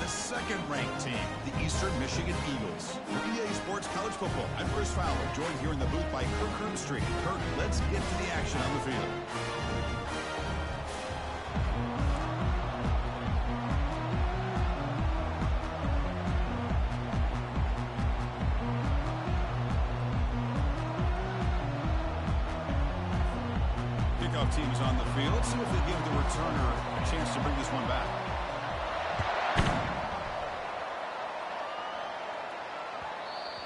the second-ranked team, the Eastern Michigan Eagles. For EA Sports College Football, I'm Chris Fowler, joined here in the booth by Kirk Herbstreit. Kirk, let's get to the action on the field. Kickoff team is on the field. See if they give the returner a chance to bring this one back.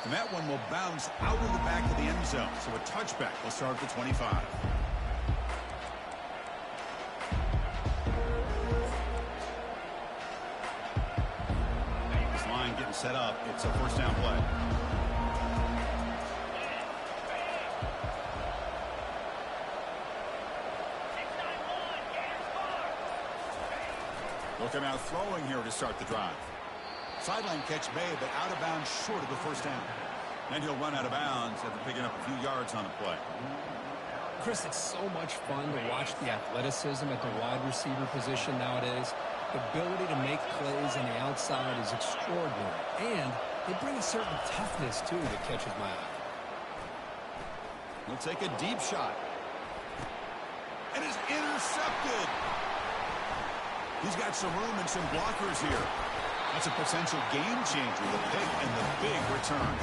And that one will bounce out of the back of the end zone. So a touchback will start at the 25. This line getting set up. It's a first down play. Looking out throwing here to start the drive. Sideline catch made, but out of bounds short of the first down. And he'll run out of bounds after picking up a few yards on the play. Chris, it's so much fun to watch the athleticism at the wide receiver position nowadays. The ability to make plays on the outside is extraordinary. And they bring a certain toughness, too, that catches my eye. He'll take a deep shot. And is intercepted. He's got some room and some blockers here. That's a potential game changer, the pick and the big return.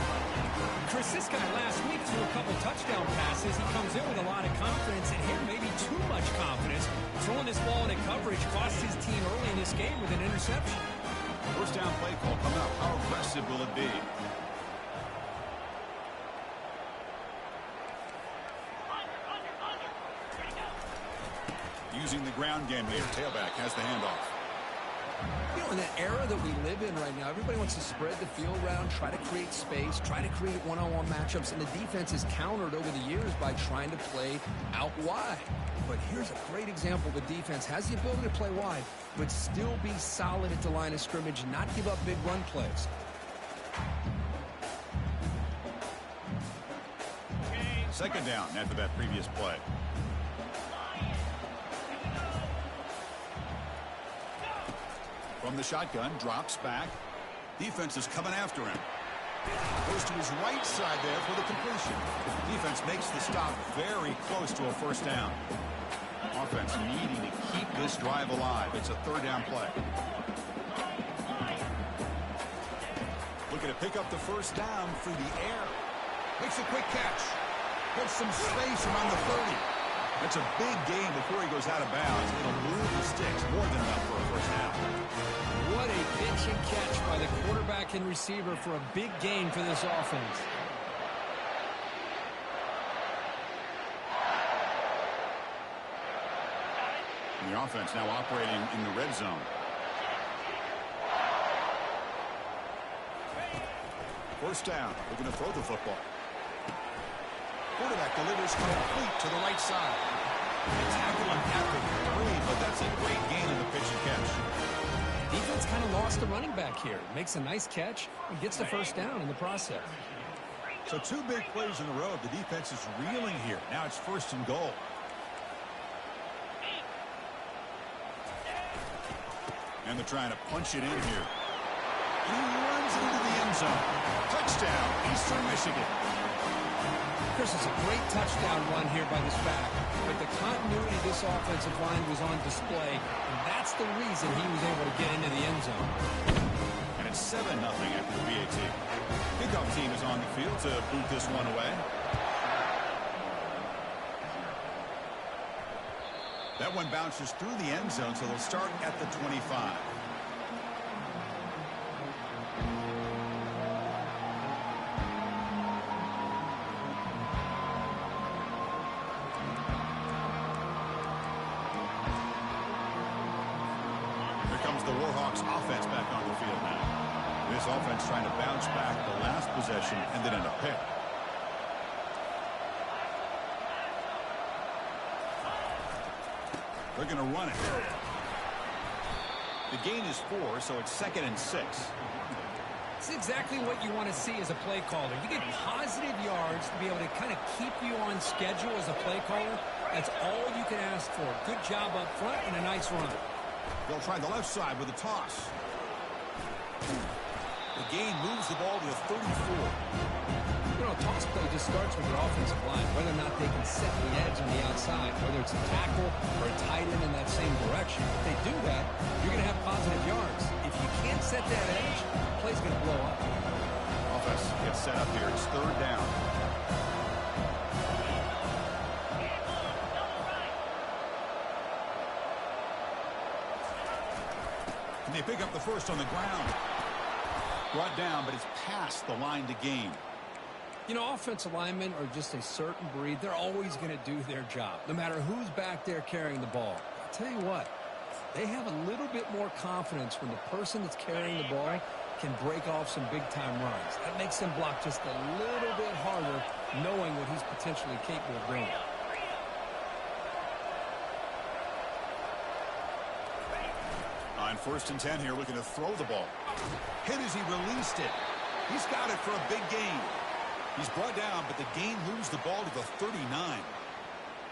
Chris, this guy last week threw a couple touchdown passes. He comes in with a lot of confidence, and here maybe too much confidence. Throwing this ball into coverage cost his team early in this game with an interception. First down play call coming up. How aggressive will it be? Using the ground game here. Tailback has the handoff. You know, in the era that we live in right now, everybody wants to spread the field around, try to create space, try to create one-on-one matchups, and the defense is countered over the years by trying to play out wide. But here's a great example. The defense has the ability to play wide, but still be solid at the line of scrimmage and not give up big run plays. Second down after that previous play. From the shotgun, drops back. Defense is coming after him. Goes to his right side there for the completion. Defense makes the stop very close to a first down. Offense needing to keep this drive alive. It's a third down play. Looking to pick up the first down through the air. Makes a quick catch. Gets some space around the 30. That's a big gain before he goes out of bounds. It'll move the sticks more than enough for a first down. What a pitch and catch by the quarterback and receiver for a big gain for this offense. And the offense now operating in the red zone. First down, looking to throw the football. Quarterback delivers complete to the right side. They tackle him at the 3, but that's a great gain in the pitch and catch. Defense kind of lost the running back here. Makes a nice catch and gets the first down in the process. So two big plays in a row. The defense is reeling here. Now it's first and goal. And they're trying to punch it in here. And he runs into the end zone. Touchdown, Eastern Michigan. Chris, it's a great touchdown run here by this back, but the continuity of this offensive line was on display, and that's the reason he was able to get into the end zone. And it's 7-0 after the PAT. Kickoff team is on the field to boot this one away. That one bounces through the end zone, so they'll start at the 25. The Warhawks offense back on the field now. This offense trying to bounce back. The last possession ended in a pick. They're going to run it. The gain is 4, so it's 2nd and 6. It's exactly what you want to see as a play caller. You get positive yards to be able to kind of keep you on schedule as a play caller. That's all you can ask for. Good job up front and a nice run. They'll try the left side with a toss. The gain moves the ball to the 34. You know, a toss play just starts with your offensive line, whether or not they can set the edge on the outside, whether it's a tackle or a tight end in that same direction. If they do that, you're going to have positive yards. If you can't set that edge, the play's going to blow up. Offense gets set up here. It's third down. And they pick up the first on the ground. Brought down, but it's past the line to gain. You know, offensive linemen are just a certain breed. They're always going to do their job, no matter who's back there carrying the ball. I'll tell you what, they have a little bit more confidence when the person that's carrying the ball can break off some big-time runs. That makes them block just a little bit harder, knowing what he's potentially capable of doing. On 1st and 10 here, looking to throw the ball. Hit as he released it. He's got it for a big gain. He's brought down, but the gain moves the ball to the 39.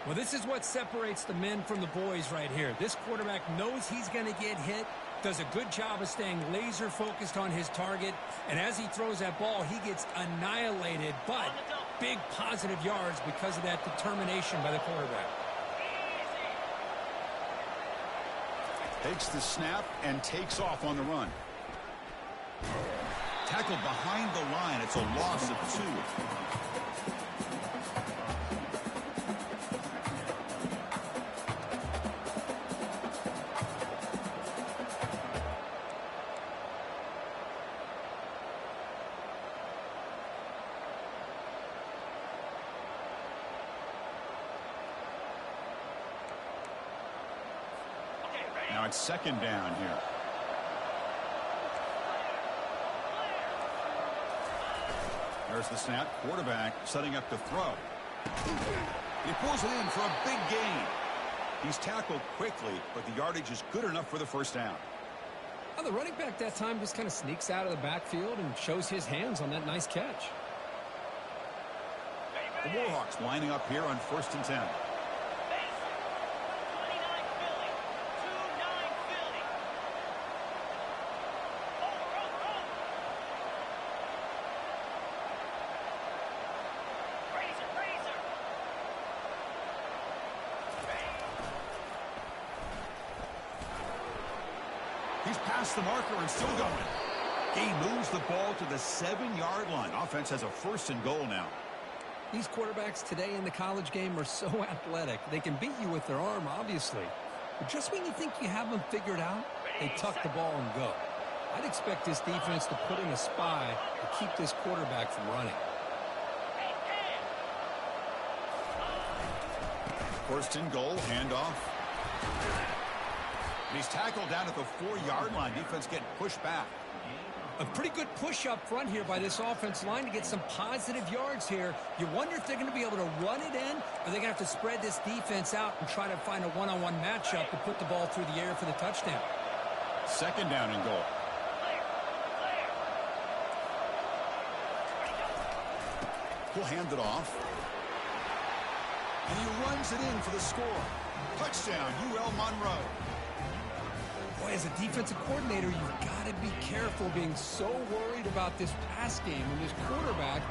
Well, this is what separates the men from the boys right here. This quarterback knows he's going to get hit, does a good job of staying laser focused on his target, and as he throws that ball, he gets annihilated, but big positive yards because of that determination by the quarterback. Takes the snap and takes off on the run. Tackled behind the line. It's a loss of 2. Now it's 2nd down here. There's the snap. Quarterback setting up to throw. He pulls it in for a big gain. He's tackled quickly, but the yardage is good enough for the first down. Well, the running back that time just kind of sneaks out of the backfield and shows his hands on that nice catch. The Warhawks lining up here on 1st and 10. He's past the marker and still going. He moves the ball to the 7-yard line. Offense has a 1st and goal now. These quarterbacks today in the college game are so athletic. They can beat you with their arm, obviously. But just when you think you have them figured out, they tuck the ball and go. I'd expect this defense to put in a spy to keep this quarterback from running. 1st and goal, handoff. And he's tackled down at the 4-yard line. Defense getting pushed back. A pretty good push up front here by this offense line to get some positive yards here. You wonder if they're going to be able to run it in, or they're going to have to spread this defense out and try to find a one-on-one matchup to put the ball through the air for the touchdown. 2nd down and goal. He'll hand it off. And he runs it in for the score. Touchdown, UL Monroe. Boy, as a defensive coordinator, you've got to be careful being so worried about this pass game and this quarterback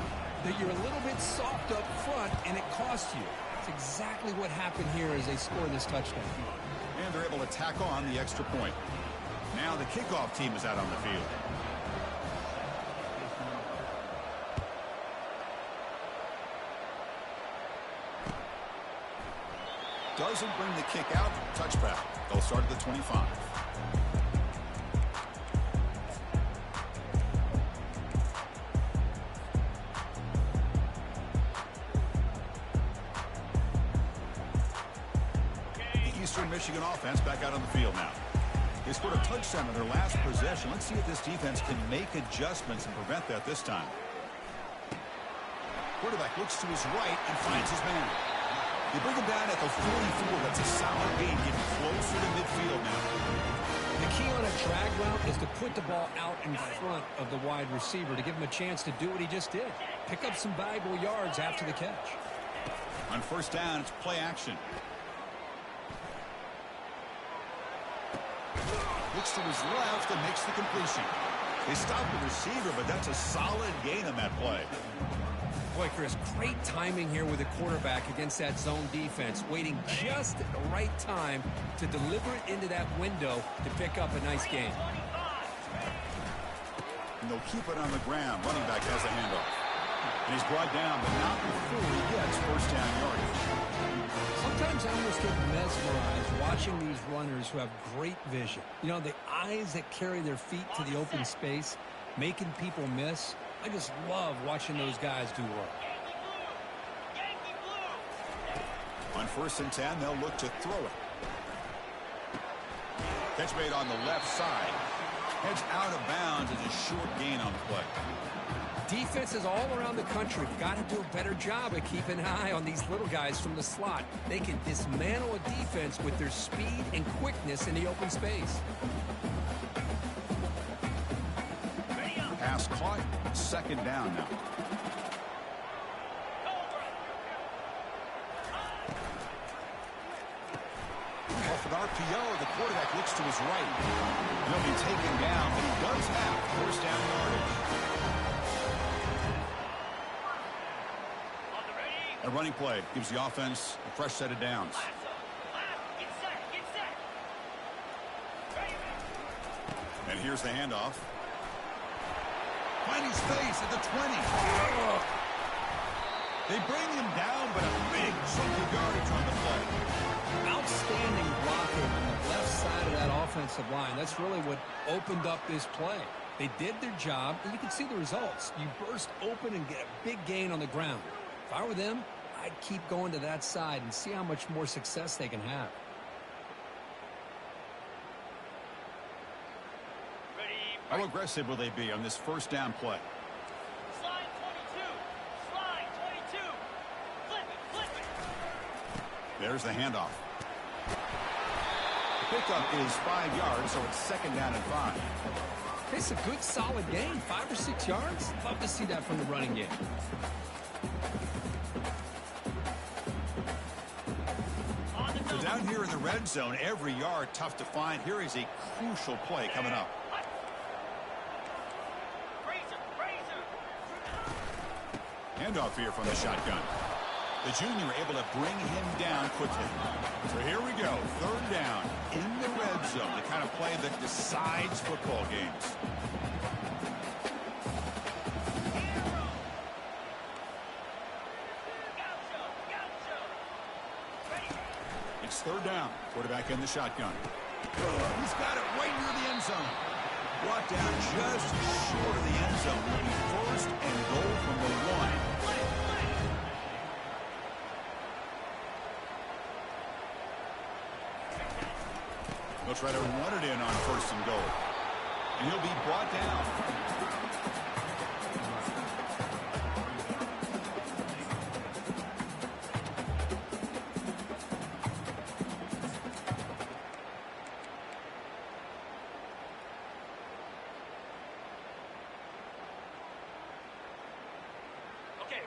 that you're a little bit soft up front and it costs you. It's exactly what happened here as they score this touchdown. And they're able to tack on the extra point. Now the kickoff team is out on the field. Doesn't bring the kick out. Touchback. They'll start at the 25. The Eastern Michigan offense back out on the field now. They scored a touchdown on their last possession. Let's see if this defense can make adjustments and prevent that this time. Quarterback looks to his right and finds his man. They bring him down at the 44. That's a solid gain, getting closer to midfield now. The key on a drag route is to put the ball out in front of the wide receiver to give him a chance to do what he just did. Pick up some valuable yards after the catch. On 1st down, it's play action. Looks to his left and makes the completion. They stopped the receiver, but that's a solid gain on that play. Boy, Chris, great timing here with the quarterback against that zone defense, waiting just at the right time to deliver it into that window to pick up a nice gain. And they'll keep it on the ground. Running back has a handoff. And he's brought down, but not before he gets first down yardage. Sometimes I almost get mesmerized watching these runners who have great vision. You know, the eyes that carry their feet to the open space, making people miss. I just love watching those guys do work. On 1st and 10, they'll look to throw it. Catch made on the left side. Heads out of bounds as a short gain on the play. Defenses all around the country got to do a better job of keeping an eye on these little guys from the slot. They can dismantle a defense with their speed and quickness in the open space. Pass caught. 2nd down now. Off an RPO, the quarterback looks to his right. He'll be taken down, but he does have first down yardage. A running play gives the offense a fresh set of downs. And here's the handoff. Finding space at the 20. They bring him down, but a big chunk of yardage on the play. Outstanding blocking on the left side of that offensive line. That's really what opened up this play. They did their job, and you can see the results. You burst open and get a big gain on the ground. If I were them, I'd keep going to that side and see how much more success they can have. How aggressive will they be on this first down play? Slide 22. Slide 22. Flip it. There's the handoff. The pickup is 5 yards, so it's 2nd down and 5. It's a good, solid gain. 5 or 6 yards. Love to see that from the running game. So down here in the red zone, every yard tough to find. Here is a crucial play coming up. Handoff here from the shotgun. The junior able to bring him down quickly. So here we go. 3rd down in the red zone. The kind of play that decides football games. It's 3rd down. Quarterback in the shotgun. He's got it right near the end zone. Brought down just short of the end zone. Will be 1st and goal from the 1. They'll try to run it in on 1st and goal. And he'll be brought down.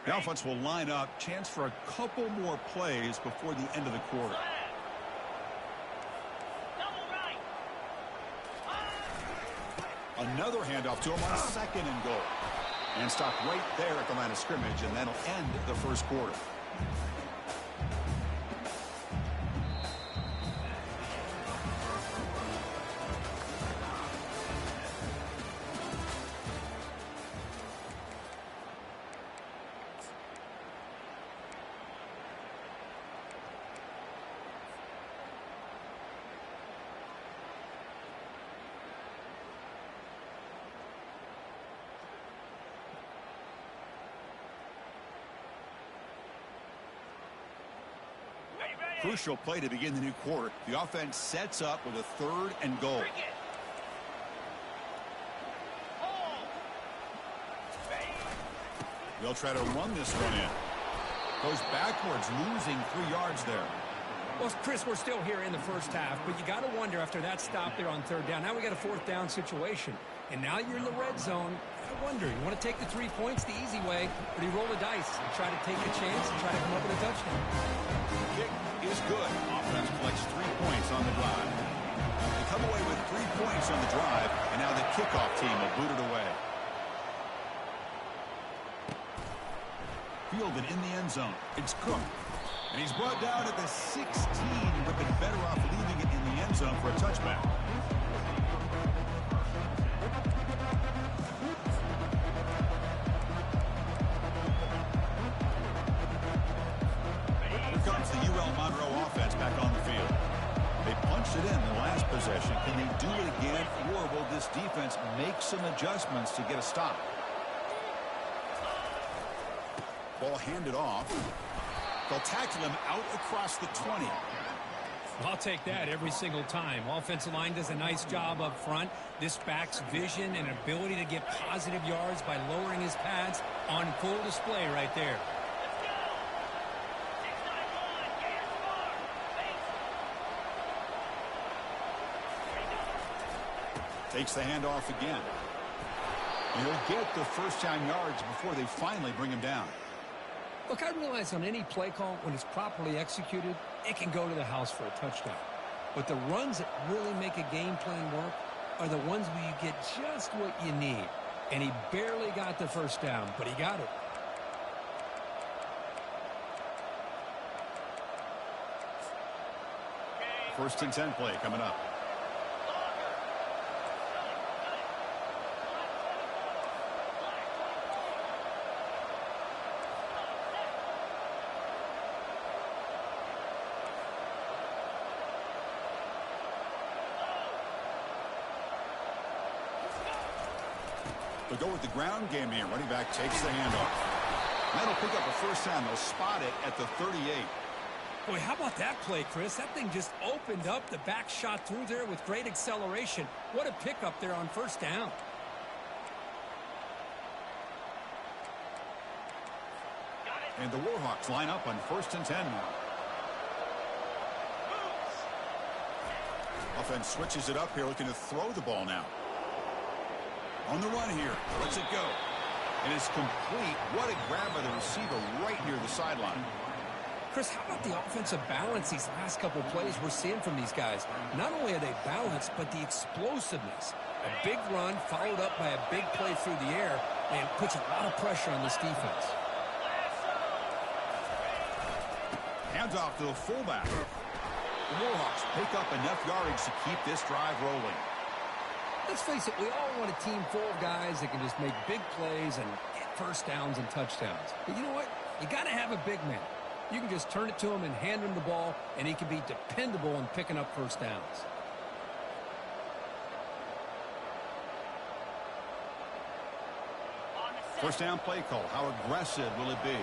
The offense will line up. Chance for a couple more plays before the end of the quarter. Another handoff to him on 2nd and goal. And stop right there at the line of scrimmage, and that'll end the 1st quarter. Crucial play to begin the new quarter. The offense sets up with a 3rd and goal. They'll try to run this one in. Goes backwards, losing 3 yards there. Well, Chris, we're still here in the first half, but you got to wonder after that stop there on 3rd down. Now we got a 4th down situation. And now you're in the red zone. I wonder, you want to take the 3 points the easy way, or do you roll the dice and try to take a chance and try to come up with a touchdown? Kick is good. Offense collects 3 points on the drive. They come away with 3 points points on the drive, and now the kickoff team will boot it away. Fielded in the end zone. It's Cook. And he's brought down at the 16. Would have been better off leaving it in the end zone for a touchback. Here comes the UL Monroe offense back on the field. They punched it in the last possession. Can they do it again, or will this defense make some adjustments to get a stop? Ball handed off. They'll tackle him out across the 20. I'll take that every single time. Offensive line does a nice job up front. This back's vision and ability to get positive yards by lowering his pads on full display right there. Let's go. 6-9-1. Get your score. Base. Takes the handoff again. He'll get the first-down yards before they finally bring him down. Look, I realize on any play call, when it's properly executed, it can go to the house for a touchdown. But the runs that really make a game plan work are the ones where you get just what you need. And he barely got the first down, but he got it. First and 10 play coming up. They'll go with the ground game here. Running back takes the handoff. That'll pick up a first down. They'll spot it at the 38. Boy, how about that play, Chris? That thing just opened up. The back shot through there with great acceleration. What a pickup there on first down. And the Warhawks line up on first and 10 now. Offense switches it up here, looking to throw the ball now. On the run here. Lets it go. And it's complete. What a grab by the receiver right near the sideline. Chris, how about the offensive balance these last couple of plays we're seeing from these guys? Not only are they balanced, but the explosiveness. A big run followed up by a big play through the air, and puts a lot of pressure on this defense. Hands off to the fullback. The Warhawks pick up enough yardage to keep this drive rolling. Let's face it, we all want a team full of guys that can just make big plays and get first downs and touchdowns. But you know what? You got to have a big man. You can just turn it to him and hand him the ball, and he can be dependable in picking up first downs. First down play call. How aggressive will it be?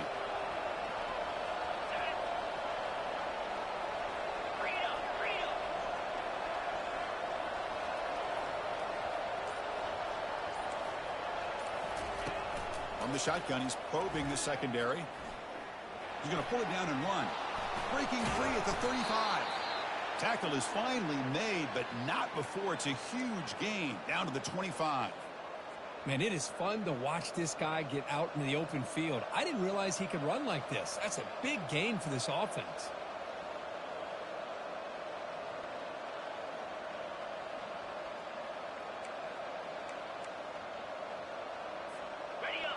On the shotgun, he's probing the secondary. He's going to pull it down and run. Breaking free at the 35. Tackle is finally made, but not before it's a huge gain down to the 25. Man, it is fun to watch this guy get out in the open field. I didn't realize he could run like this. That's a big gain for this offense.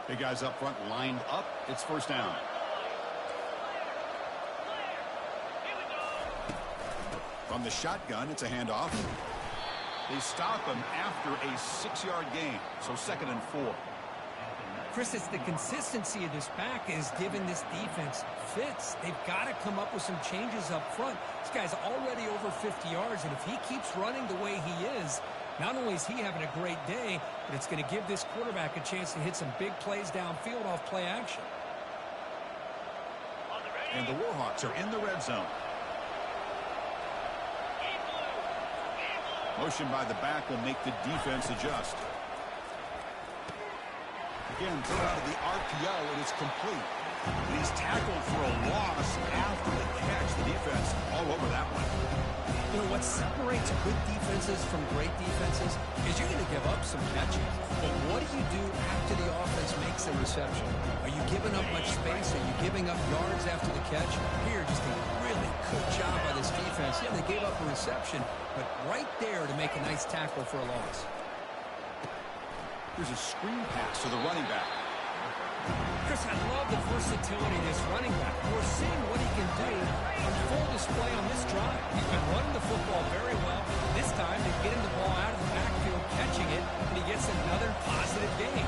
Big guys up front lined up. It's first down. From the shotgun, it's a handoff. They stop him after a 6-yard gain, so 2nd and 4. Chris, it's the consistency of this back is giving this defense fits. They've got to come up with some changes up front. This guy's already over 50 yards, and if he keeps running the way he is, not only is he having a great day, but it's going to give this quarterback a chance to hit some big plays downfield off play action. And the Warhawks are in the red zone. Motion by the back will make the defense adjust. Again, thrown out of the RPO, and it's complete. And he's tackled for a loss after the catch. The defense all over that one. You know, what separates good defenses from great defenses is you're going to give up some catches. But what do you do after the offense makes a reception? Are you giving up much space? Are you giving up yards after the catch? Here, just a really good job by this defense. Yeah, they gave up a reception, but right there to make a nice tackle for a loss. Here's a screen pass to the running back. Chris, I love the versatility of this running back. We're seeing what he can do on full display on this drive. He's been running the football very well. This time, they get him the ball out of the backfield, catching it, and he gets another positive gain.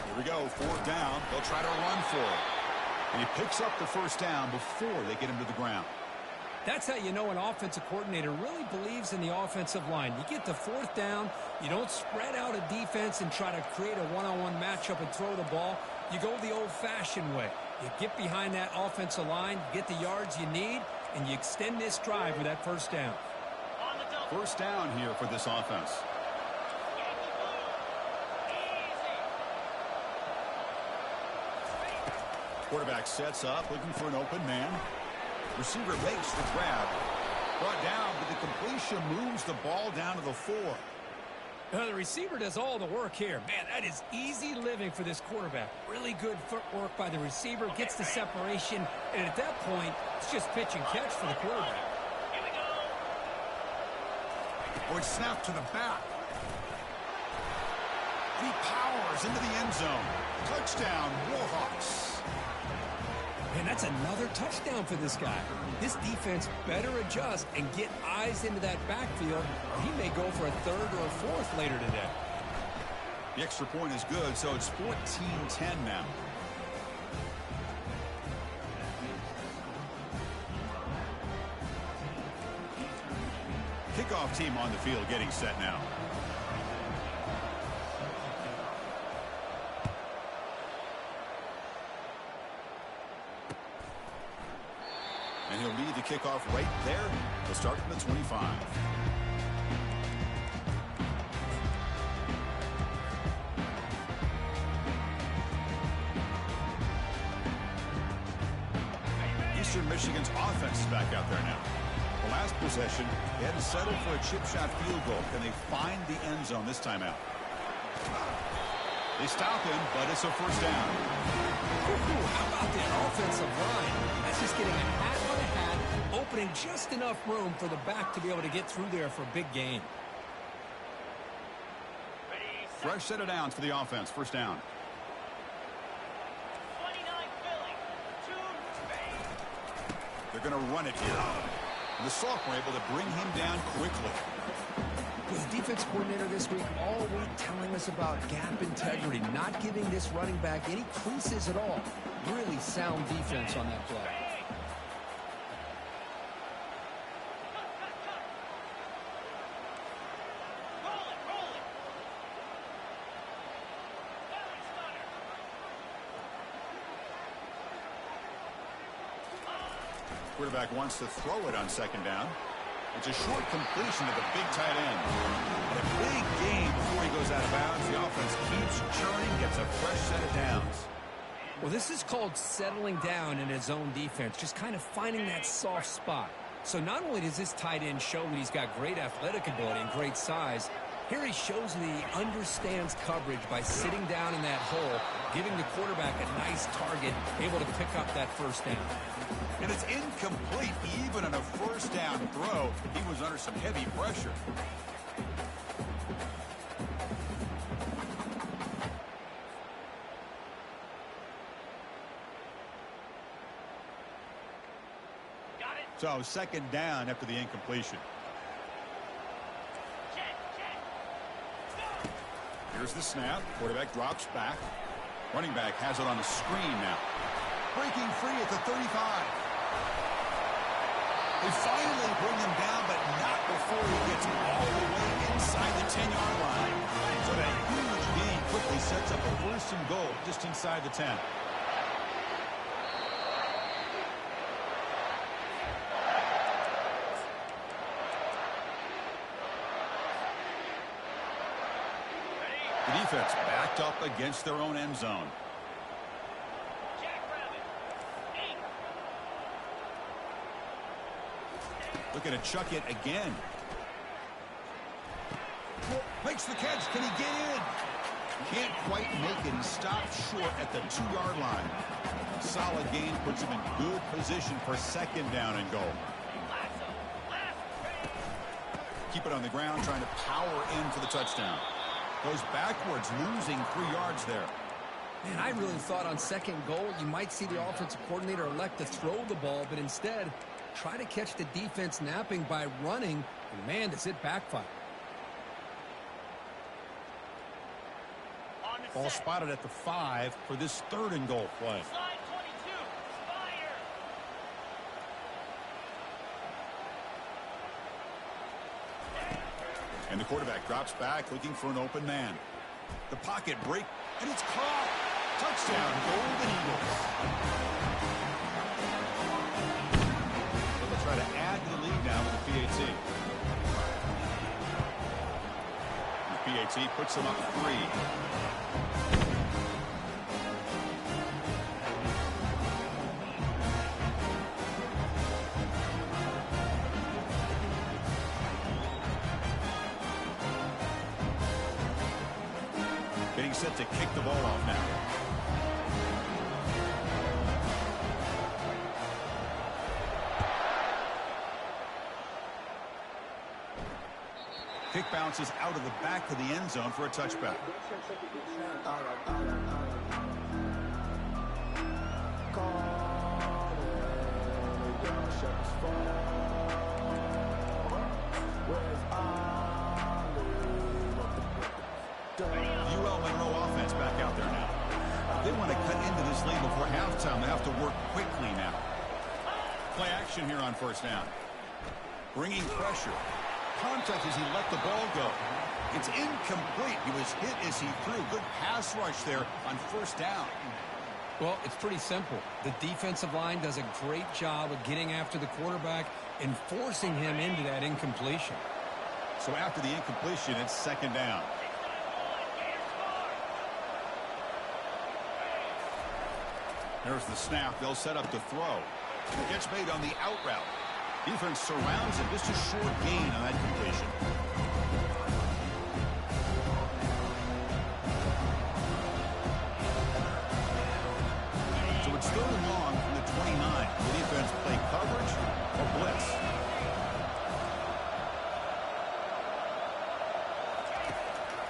Here we go, 4th down. They'll try to run for it. And he picks up the 1st down before they get him to the ground. That's how you know an offensive coordinator really believes in the offensive line. You get to 4th down, you don't spread out a defense and try to create a one-on-one matchup and throw the ball. You go the old-fashioned way. You get behind that offensive line, get the yards you need, and you extend this drive with that 1st down. 1st down here for this offense. Quarterback sets up, looking for an open man. Receiver makes the grab. Brought down, but the completion moves the ball down to the 4. The receiver does all the work here. Man, that is easy living for this quarterback. Really good footwork by the receiver, gets the separation, and at that point, it's just pitch and catch for the quarterback. Oh, it's snapped to the back. He powers into the end zone. Touchdown, Warhawks. And that's another touchdown for this guy. This defense better adjust and get eyes into that backfield. He may go for a 3rd or a 4th later today. The extra point is good, so it's 14-10 now. Kickoff team on the field getting set now. And he'll lead the kickoff right there. He'll start from the 25. Eastern Michigan's offense is back out there now. The last possession, they had to settle for a chip shot field goal. Can they find the end zone this time out? They stop him, but it's a 1st down. How about that offensive line? That's just getting a hat on a hat, opening just enough room for the back to be able to get through there for a big gain. Fresh set of downs for the offense. 1st down. 29 Philly. 2 They're going to run it here. And the Sophomore able to bring him down quickly. With the defense coordinator this week all week telling us about gap integrity, not giving this running back any creases at all. Really sound defense on that play. Quarterback wants to throw it on 2nd down. It's a short completion to the big tight end. And a big gain before he goes out of bounds. The offense keeps churning, gets a fresh set of downs. Well, this is called settling down in his own defense, just kind of finding that soft spot. So not only does this tight end show that he's got great athletic ability and great size, here he shows that he understands coverage by sitting down in that hole, giving the quarterback a nice target, able to pick up that 1st down. And it's incomplete. Even on a 1st down throw, he was under some heavy pressure. Got it. So 2nd down after the incompletion. Check. Here's the snap. Quarterback drops back. Running back has it on the screen now. Breaking free at the 35. They finally bring him down, but not before he gets all the way inside the 10-yard line. So that huge gain quickly sets up a 1st and goal just inside the 10. defense backed up against their own end zone. Jackrabbit. 8. Looking to chuck it again. Makes the catch. Can he get in? Can't quite make it. He stopped short at the 2-yard line. Solid gain puts him in good position for second down and goal. Keep it on the ground, trying to power in for the touchdown. Goes backwards, losing 3 yards there. Man, I really thought on second goal you might see the offensive coordinator elect to throw the ball, but instead try to catch the defense napping by running, and man, does it backfire. Ball spotted at the 5 for this 3rd and goal play. Slide 22. Fire. And the quarterback drops back, looking for an open man. The pocket break, and it's caught. Touchdown, Golden Eagles. So they'll try to add to the lead now with the PAT. The PAT puts them up 3. Getting set to kick the ball off now. Kick bounces out of the back of the end zone for a touchback. UL Monroe offense back out there now. They want to cut into this lead before halftime. They have to work quickly now. Play action here on first down. Bringing pressure. Contact as he let the ball go. It's incomplete. He was hit as he threw. Good pass rush there on first down. Well, it's pretty simple. The defensive line does a great job of getting after the quarterback and forcing him into that incompletion. So after the incompletion, it's second down. There's the snap. They'll set up to throw. The catch made on the out route. Defense surrounds him. Just a short gain on that completion. So it's 3rd and long from the 29. The defense play coverage or blitz.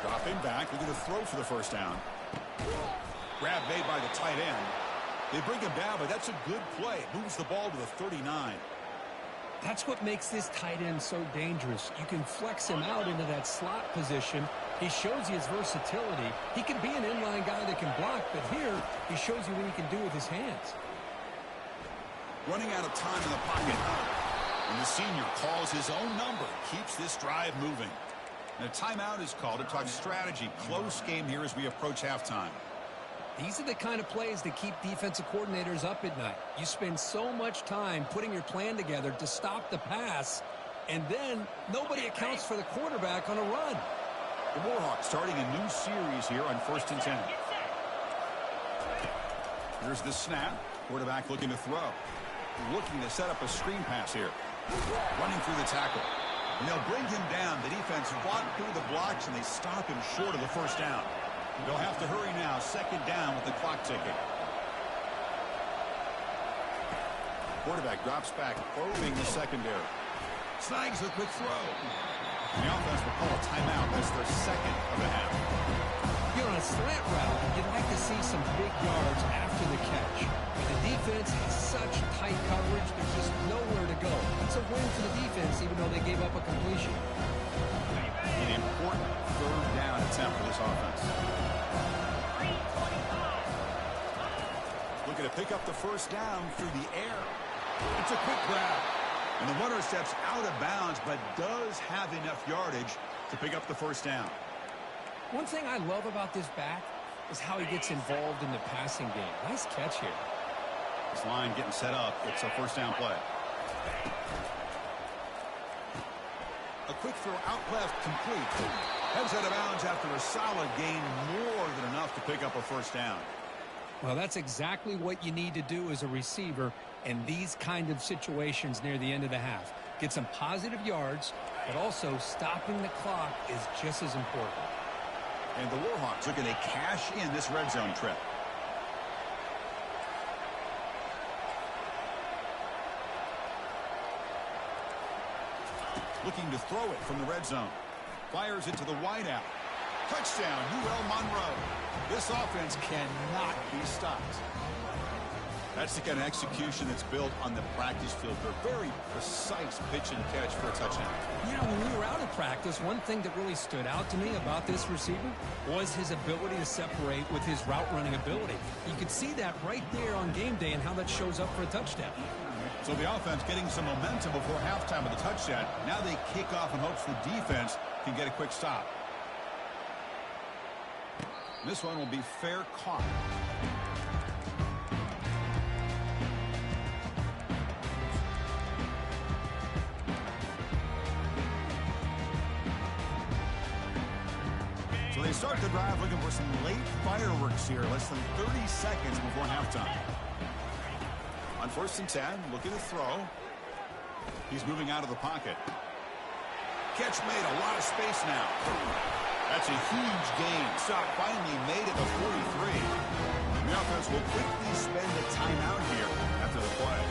Dropping back. Looking to throw for the first down. Grab made by the tight end. They bring him down, but that's a good play. Moves the ball to the 39. That's what makes this tight end so dangerous. You can flex him out into that slot position. He shows you his versatility. He can be an inline guy that can block, but here he shows you what he can do with his hands. Running out of time in the pocket. And the senior calls his own number. Keeps this drive moving. And a timeout is called to talk strategy. Close game here as we approach halftime. These are the kind of plays that keep defensive coordinators up at night. You spend so much time putting your plan together to stop the pass, and then nobody accounts for the quarterback on a run. The Warhawks starting a new series here on 1st and 10. Here's the snap. Quarterback looking to throw. Looking to set up a screen pass here. Running through the tackle. And they'll bring him down. The defense fought through the blocks, and they stop him short of the first down. They'll have to hurry now. Second down with the clock ticking. Quarterback drops back, probing the secondary. Snags a quick throw. The offense will call a timeout. That's their second of the half. You're on a slant route. You'd like to see some big yards after the catch. But the defense has such tight coverage, there's just nowhere to go. It's a win for the defense, even though they gave up a completion. An important 3rd down attempt for this offense. Looking to pick up the first down through the air. It's a quick grab. And the runner steps out of bounds, but does have enough yardage to pick up the first down. One thing I love about this back is how he gets involved in the passing game. Nice catch here. This line getting set up. It's a first down play. A quick throw out left, complete. Heads out of bounds after a solid gain, more than enough to pick up a first down. Well, that's exactly what you need to do as a receiver in these kind of situations near the end of the half. Get some positive yards, but also stopping the clock is just as important. And the Warhawks looking to cash in this red zone trip. Looking to throw it from the red zone. Fires it to the wideout. Touchdown, UL Monroe. This offense cannot be stopped. That's the kind of execution that's built on the practice field for a very precise pitch and catch for a touchdown. You know, when we were out of practice, one thing that really stood out to me about this receiver was his ability to separate with his route running ability. You could see that right there on game day and how that shows up for a touchdown. So the offense getting some momentum before halftime with the touchdown. Now they kick off in hopes the defense can get a quick stop. This one will be fair caught. So they start the drive looking for some late fireworks here, less than 30 seconds before halftime. On 1st and 10, looking to throw. He's moving out of the pocket. Catch made, a lot of space now. That's a huge gain. Stop finally made at the 43. The offense will quickly spend a timeout here after the play.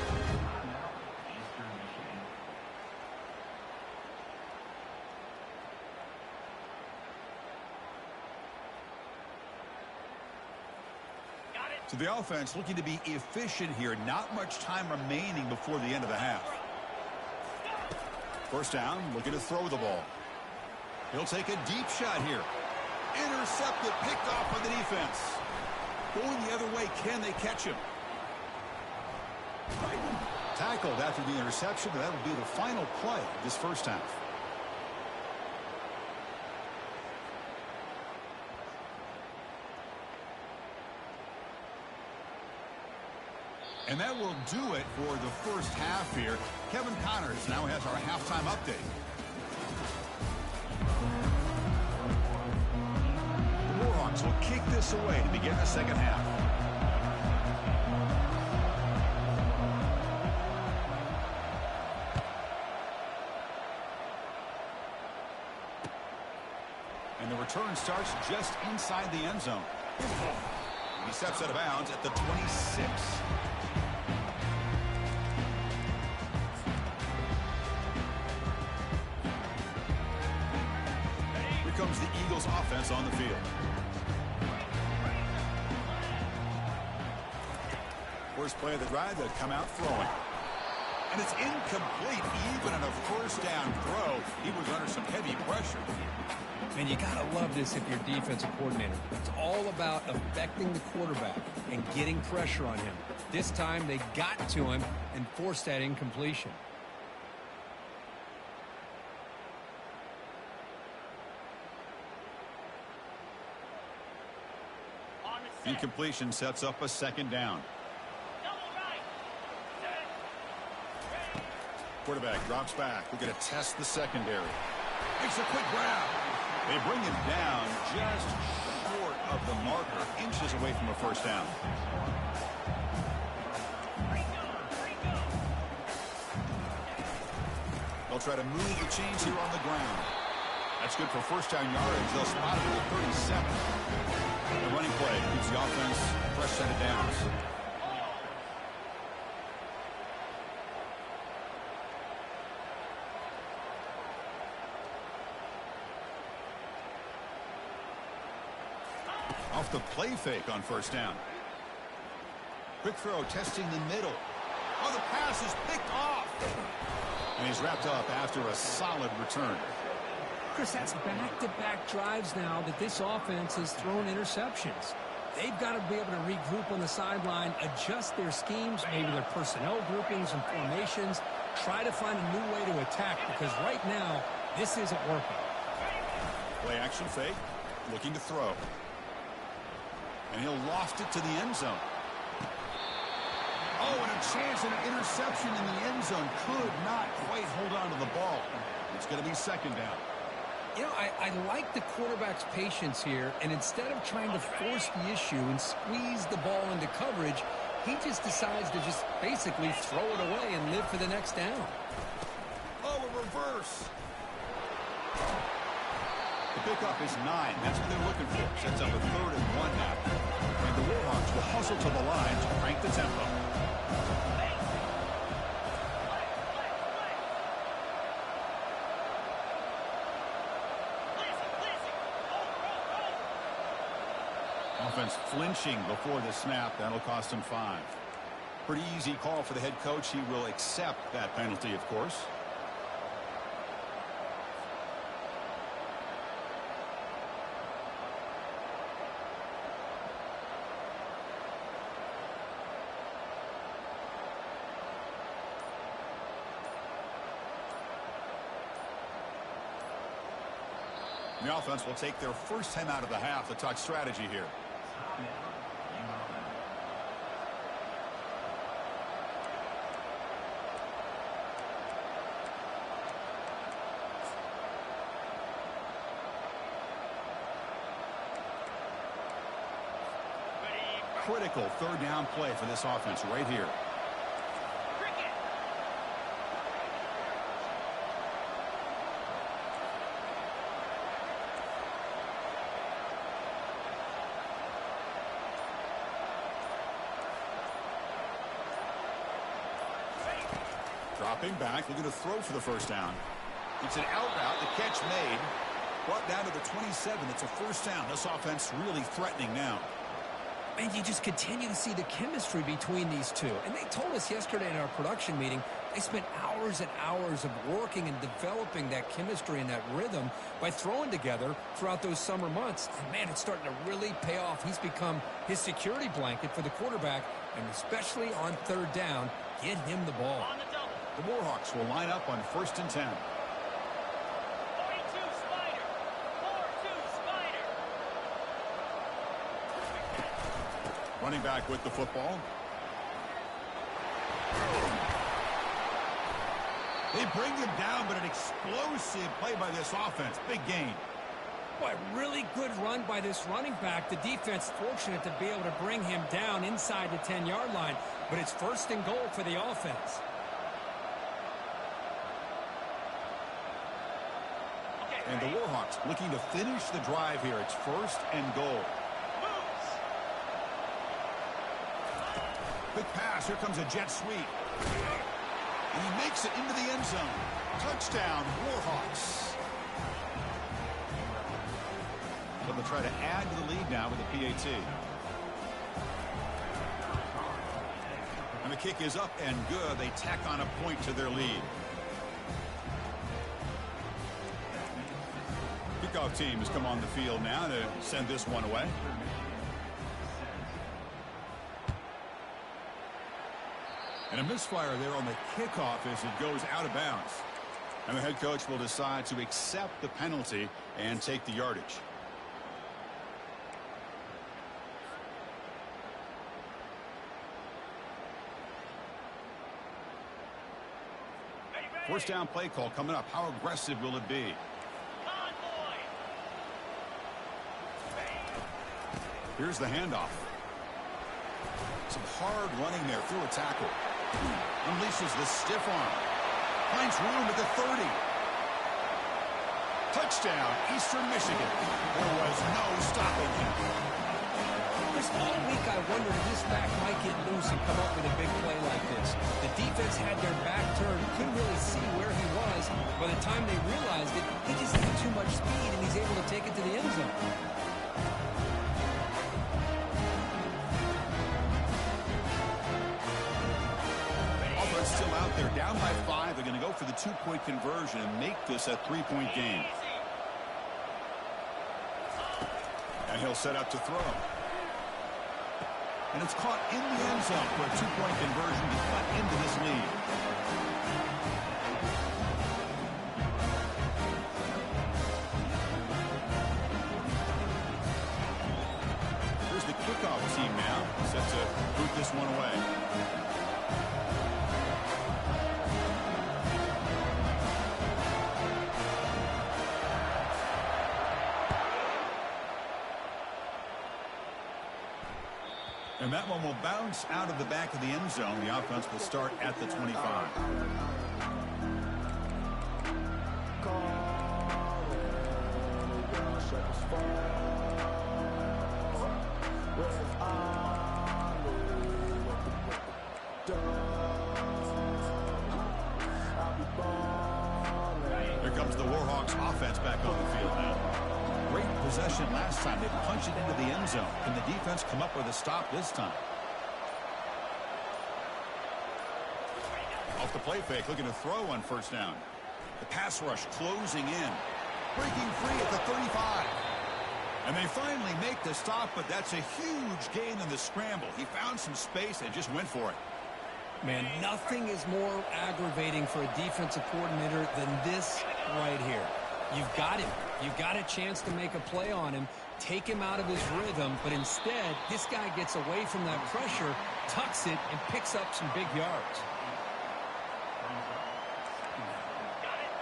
So the offense looking to be efficient here. Not much time remaining before the end of the half. First down, looking to throw the ball. He'll take a deep shot here. Intercepted, picked off by the defense. Going the other way, can they catch him? Tackled after the interception, but that will be the final play of this first half. And that will do it for the first half here. Kevin Connors now has our halftime update. The Warhawks will kick this away to begin the second half. And the return starts just inside the end zone. He steps out of bounds at the 26. Comes the Eagles offense on the field. First play of the drive, they'll come out throwing. And it's incomplete. Even on a first down throw, he was under some heavy pressure. And you got to love this if you're defensive coordinator. It's all about affecting the quarterback and getting pressure on him. This time they got to him and forced that incompletion. Incompletion sets up a second down. Quarterback drops back. We're going to test the secondary. Makes a quick grab. They bring him down just short of the marker, inches away from a first down. They'll try to move the chains here on the ground. That's good for first down yardage. They'll spot it at the 37. The running play keeps the offense fresh set of downs. Off the play fake on first down. Quick throw testing the middle. Oh, the pass is picked off. And he's wrapped up after a solid return. Chris, that's back-to-back drives now that this offense has thrown interceptions. They've got to be able to regroup on the sideline, adjust their schemes, maybe their personnel groupings and formations, try to find a new way to attack, because right now, this isn't working. Play action fake, looking to throw. And he'll loft it to the end zone. Oh, and a chance at an interception in the end zone. Could not quite hold on to the ball. It's going to be second down. I like the quarterback's patience here, and instead of trying to force the issue and squeeze the ball into coverage, he just decides to just basically throw it away and live for the next down. Oh, a reverse. The pickup is 9. That's what they're looking for. Sets up a 3rd and 1 now. And the Warhawks will hustle to the line to crank the tempo. Offense flinching before the snap. That'll cost him 5. Pretty easy call for the head coach. He will accept that penalty, of course. The offense will take their first time out of the half to talk strategy here. Critical 3rd down play for this offense right here. Dropping back, looking to throw for the first down. It's an out route, the catch made. Brought down to the 27. It's a first down. This offense really threatening now. And you just continue to see the chemistry between these two. And they told us yesterday in our production meeting, they spent hours and hours of working and developing that chemistry and that rhythm by throwing together throughout those summer months. And, man, it's starting to really pay off. He's become his security blanket for the quarterback, and especially on 3rd down, get him the ball. The Warhawks will line up on 1st and 10. 42 Spider. 4-2 Spider. Running back with the football. They bring him down, but an explosive play by this offense. Big gain. Boy, really good run by this running back. The defense fortunate to be able to bring him down inside the 10-yard line, but it's 1st and goal for the offense. And the Warhawks looking to finish the drive here. It's 1st and goal. Quick pass. Here comes a jet sweep. And he makes it into the end zone. Touchdown, Warhawks. But they'll try to add to the lead now with the PAT. And the kick is up and good. They tack on a point to their lead. Kickoff team has come on the field now to send this one away. And a misfire there on the kickoff as it goes out of bounds. And the head coach will decide to accept the penalty and take the yardage. First down play call coming up. How aggressive will it be? Here's the handoff. Some hard running there through a tackle. Unleashes the stiff arm. Finds room at the 30. Touchdown, Eastern Michigan. There was no stopping him. Chris, all week I wondered if this back might get loose and come up with a big play like this. The defense had their back turned, couldn't really see where he was. By the time they realized it, he just had too much speed, and he's able to take it to the end zone. Still out there, down by 5. They're going to go for the 2-point conversion and make this a 3-point game. And he'll set up to throw. And it's caught in the end zone for a 2-point conversion to cut into this lead. Here's the kickoff team now, set to boot this one away. And that one will bounce out of the back of the end zone. The offense will start at the 25. Here comes the Warhawks offense back on the field now. Great possession last time. They punched it into the end zone. Can the defense come up with a stop this time? Off the play fake, looking to throw on first down. The pass rush closing in. Breaking free at the 35. And they finally make the stop, but that's a huge gain in the scramble. He found some space and just went for it. Man, nothing is more aggravating for a defensive coordinator than this right here. You've got him. You've got a chance to make a play on him, take him out of his rhythm, but instead, this guy gets away from that pressure, tucks it, and picks up some big yards.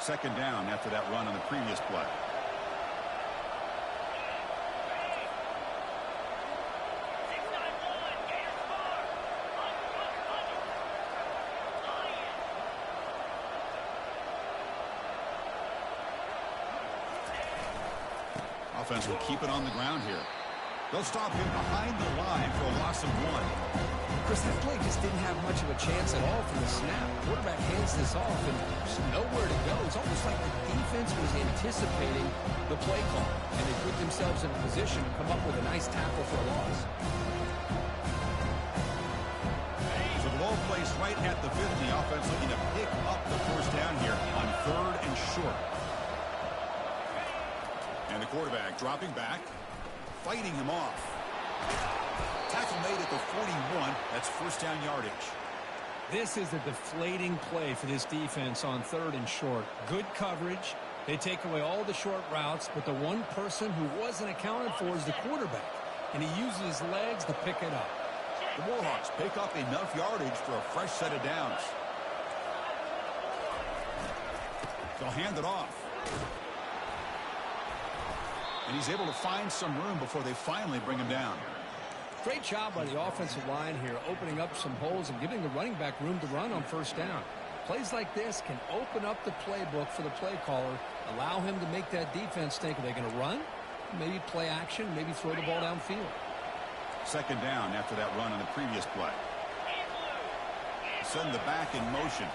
Second down after that run on the previous play. Offense will keep it on the ground here. They'll stop him behind the line for a loss of 1. Chris, that play just didn't have much of a chance at all from the snap. Quarterback hands this off, and there's nowhere to go. It's almost like the defense was anticipating the play call, and they put themselves in a position to come up with a nice tackle for a loss. So the ball placed right at the 50. Offense looking to pick up the first down here on 3rd and short. And the quarterback dropping back, fighting him off. Tackle made at the 41. That's first down yardage. This is a deflating play for this defense on 3rd and short. Good coverage. They take away all the short routes, but the one person who wasn't accounted for is the quarterback, and he uses his legs to pick it up. The Warhawks pick up enough yardage for a fresh set of downs. They'll hand it off. And he's able to find some room before they finally bring him down. Great job by the offensive line here, opening up some holes and giving the running back room to run on first down. Plays like this can open up the playbook for the play caller, allow him to make that defense think, are they going to run? Maybe play action, maybe throw the ball downfield. Second down after that run on the previous play. Send the back in motion.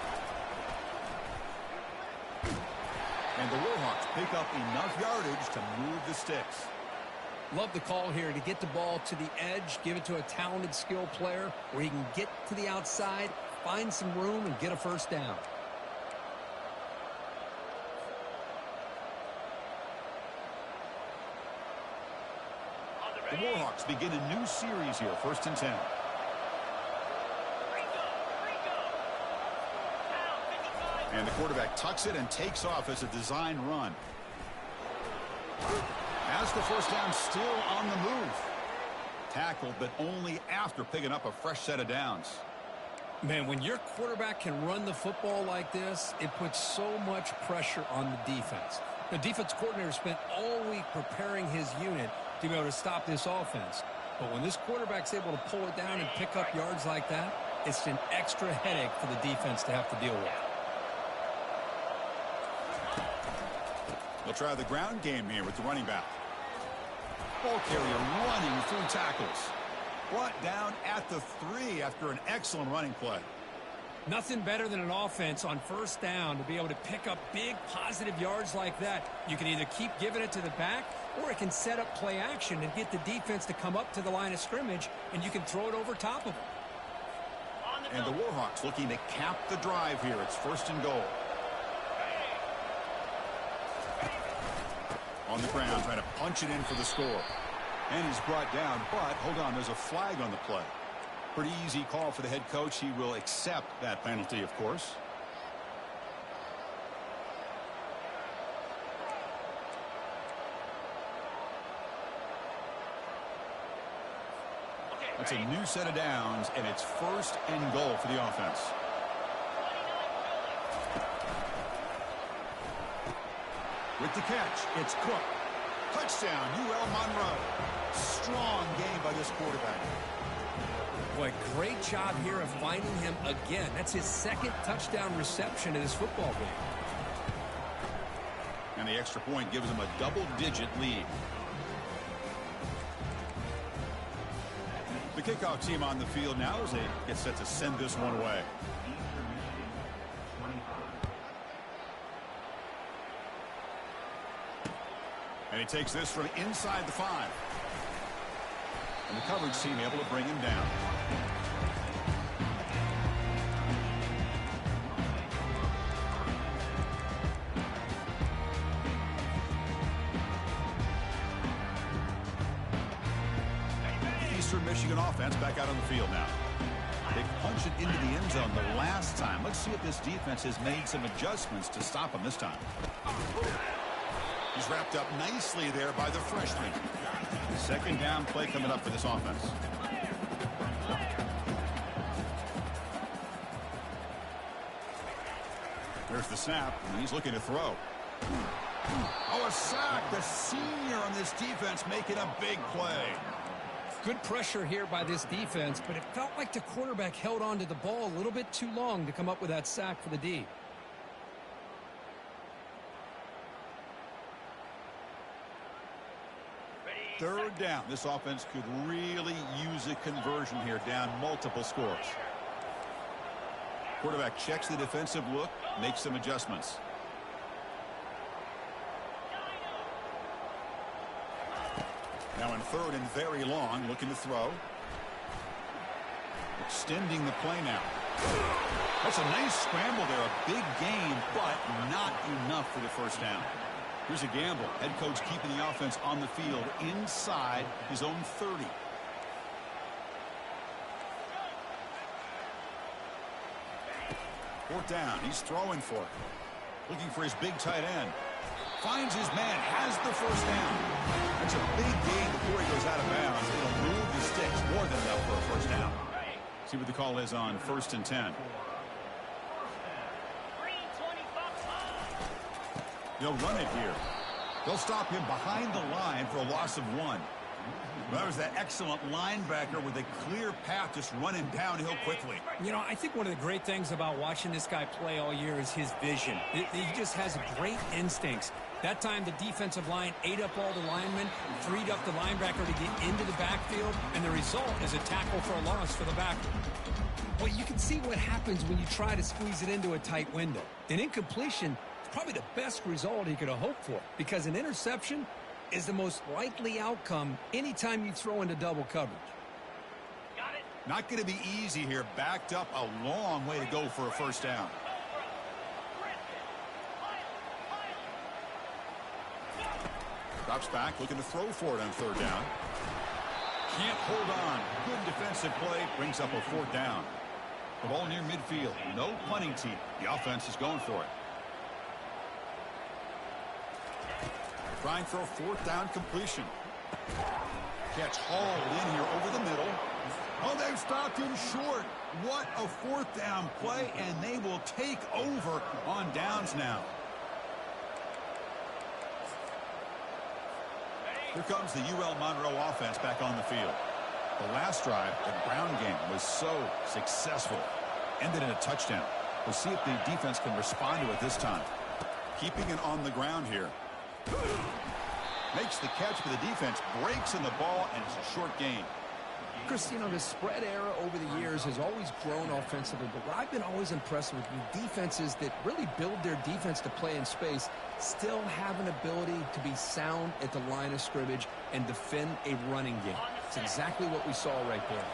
And the Warhawks pick up enough yardage to move the sticks. Love the call here to get the ball to the edge, give it to a talented, skilled player where he can get to the outside, find some room, and get a first down. The Warhawks begin a new series here, 1st and 10. And the quarterback tucks it and takes off as a design run. Has the first down, still on the move. Tackled, but only after picking up a fresh set of downs. Man, when your quarterback can run the football like this, it puts so much pressure on the defense. The defense coordinator spent all week preparing his unit to be able to stop this offense. But when this quarterback's able to pull it down and pick up yards like that, it's an extra headache for the defense to have to deal with. They'll try the ground game here with the running back. Ball carrier running through tackles. Brought down at the 3 after an excellent running play. Nothing better than an offense on first down to be able to pick up big positive yards like that. You can either keep giving it to the back, or it can set up play action and get the defense to come up to the line of scrimmage, and you can throw it over top of them. And the Warhawks looking to cap the drive here. It's 1st and goal. On the ground, trying to punch it in for the score. And he's brought down, but hold on, there's a flag on the play. Pretty easy call for the head coach. He will accept that penalty, of course. That's a new set of downs, and it's 1st and goal for the offense. With the catch, it's Cook. Touchdown, UL Monroe. Strong game by this quarterback. Boy, great job here of finding him again. That's his second touchdown reception in this football game. And the extra point gives them a double-digit lead. The kickoff team on the field now as they get set to send this one away. And he takes this from inside the 5. And the coverage team able to bring him down. Eastern Michigan offense back out on the field now. They punch it into the end zone the last time. Let's see if this defense has made some adjustments to stop him this time. He's wrapped up nicely there by the freshman. Second down play coming up for this offense. There's the snap, and he's looking to throw. Oh, a sack. The senior on this defense making a big play. Good pressure here by this defense, but it felt like the quarterback held on to the ball a little bit too long to come up with that sack for the D. Third down. This offense could really use a conversion here, down multiple scores. Quarterback checks the defensive look, makes some adjustments. Now in third and very long, looking to throw. Extending the play now. That's a nice scramble there, a big gain, but not enough for the first down. Here's a gamble. Head coach keeping the offense on the field inside his own 30. Fourth down. He's throwing for it. Looking for his big tight end. Finds his man. Has the first down. That's a big gain before he goes out of bounds. It'll move the sticks. More than enough for a first down. See what the call is on 1st and 10. They'll run it here. They'll stop him behind the line for a loss of 1. Well, that was that excellent linebacker with a clear path just running downhill quickly. You know, I think one of the great things about watching this guy play all year is his vision. He just has great instincts. That time, the defensive line ate up all the linemen, freed up the linebacker to get into the backfield, and the result is a tackle for a loss for the backer. Well, you can see what happens when you try to squeeze it into a tight window. An incompletion is probably the best result he could have hoped for, because an interception is the most likely outcome anytime you throw into double coverage. Got it. Not going to be easy here. Backed up a long way to go for a first down. Drops back, looking to throw for it on third down. Can't hold on. Good defensive play. Brings up a fourth down. The ball near midfield. No punting team. The offense is going for it. Trying for a fourth down completion. Catch hauled in here over the middle. Oh, they've stopped him short. What a fourth down play, and they will take over on downs now. Here comes the UL Monroe offense back on the field. The last drive, the ground game, was so successful. Ended in a touchdown. We'll see if the defense can respond to it this time. Keeping it on the ground here. Makes the catch for the defense, breaks in the ball, and it's a short gain. Chris, you know, the spread era over the years has always grown offensively, but what I've been always impressed with defenses that really build their defense to play in space still have an ability to be sound at the line of scrimmage and defend a running game. It's exactly what we saw right there.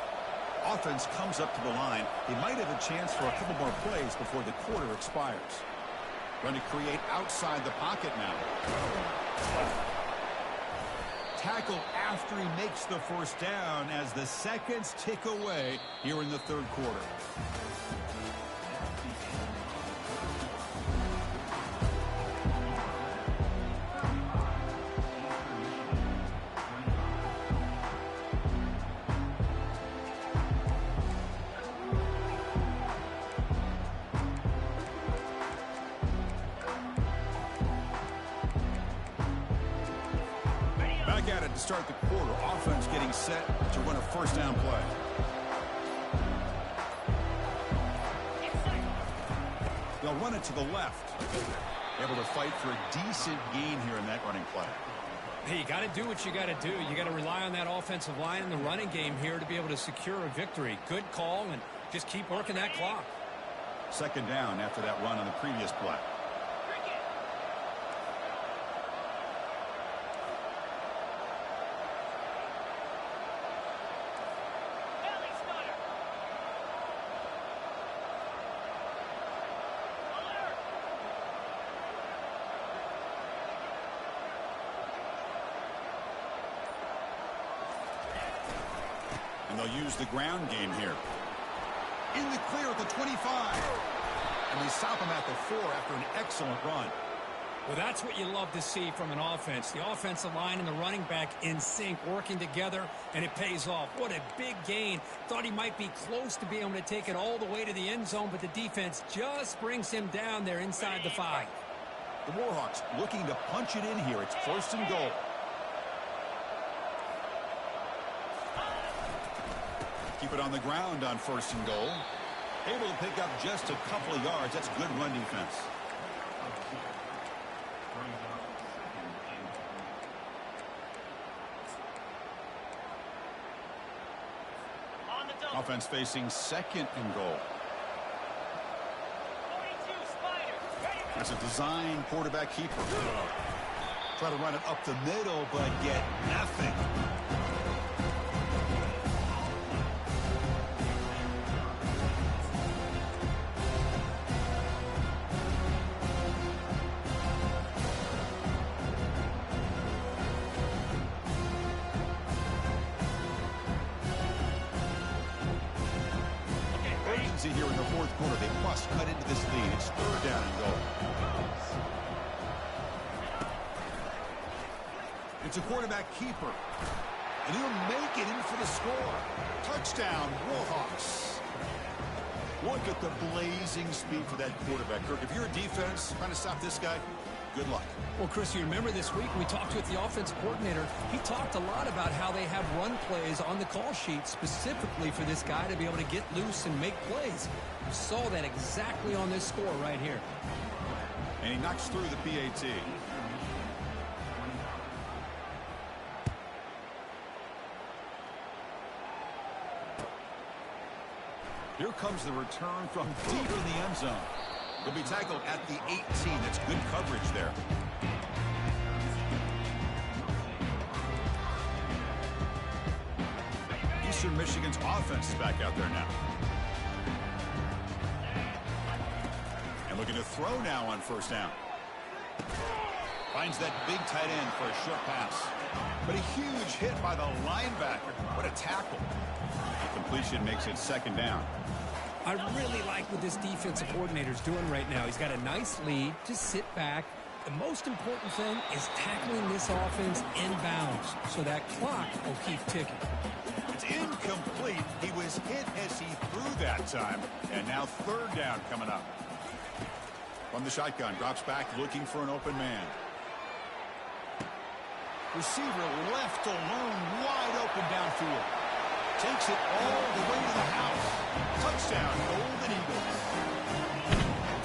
Offense comes up to the line. They might have a chance for a couple more plays before the quarter expires. Going to create outside the pocket now. Tackle after he makes the first down as the seconds tick away here in the third quarter. Back at it to start the quarter. Offense getting set to run a first down play. they'll run it to the left. Able to fight for a decent gain here in that running play. Hey, you got to do what you got to do. You got to rely on that offensive line in the running game here to be able to secure a victory. Good call, and just keep working that clock. Second down after that run on the previous play. And they'll use the ground game here. In the clear at the 25. And they stop him at the 4 after an excellent run. Well, that's what you love to see from an offense. The offensive line and the running back in sync, working together, and it pays off. What a big gain. Thought he might be close to being able to take it all the way to the end zone, but the defense just brings him down there inside the 5. The Warhawks looking to punch it in here. It's 1st and goal. Keep it on the ground on 1st and goal. Able to pick up just a couple of yards. That's good run defense. Offense facing 2nd and goal. 42, Spider. There's a design quarterback keeper. Try to run it up the middle, but get nothing. Here in the 4th quarter, they must cut into this lead. It's 3rd down and goal. It's a quarterback keeper, and he'll make it in for the score. Touchdown, Warhawks. Look at the blazing speed for that quarterback. Kirk, if you're a defense trying to stop this guy, good luck. Well, Chris, you remember this week we talked with the offensive coordinator. He talked a lot about how they have run plays on the call sheet specifically for this guy to be able to get loose and make plays. You saw that exactly on this score right here. And he knocks through the PAT. Here comes the return from deep in the end zone. He'll be tackled at the 18. That's good coverage there. Eastern Michigan's offense is back out there now. And looking to throw now on 1st down. Finds that big tight end for a short pass. But a huge hit by the linebacker. What a tackle. The completion makes it 2nd down. I really like what this defensive coordinator is doing right now. He's got a nice lead. Just sit back. The most important thing is tackling this offense inbounds so that clock will keep ticking. It's incomplete. He was hit as he threw that time. And now 3rd down coming up. From the shotgun, drops back looking for an open man. Receiver left alone, wide open downfield. Takes it all the way to the house. Touchdown, Golden Eagles.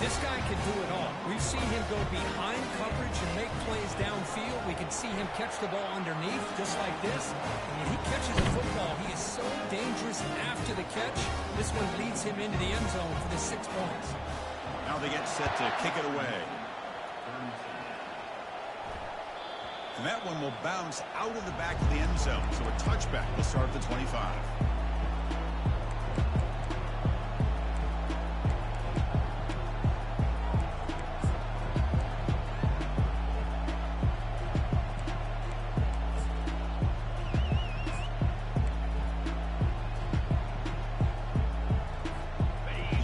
This guy can do it all. We've seen him go behind coverage and make plays downfield. We can see him catch the ball underneath just like this. And when he catches a football, he is so dangerous after the catch. This one leads him into the end zone for the 6 points. Now they get set to kick it away. And that one will bounce out of the back of the end zone. So a touchback will start at the 25.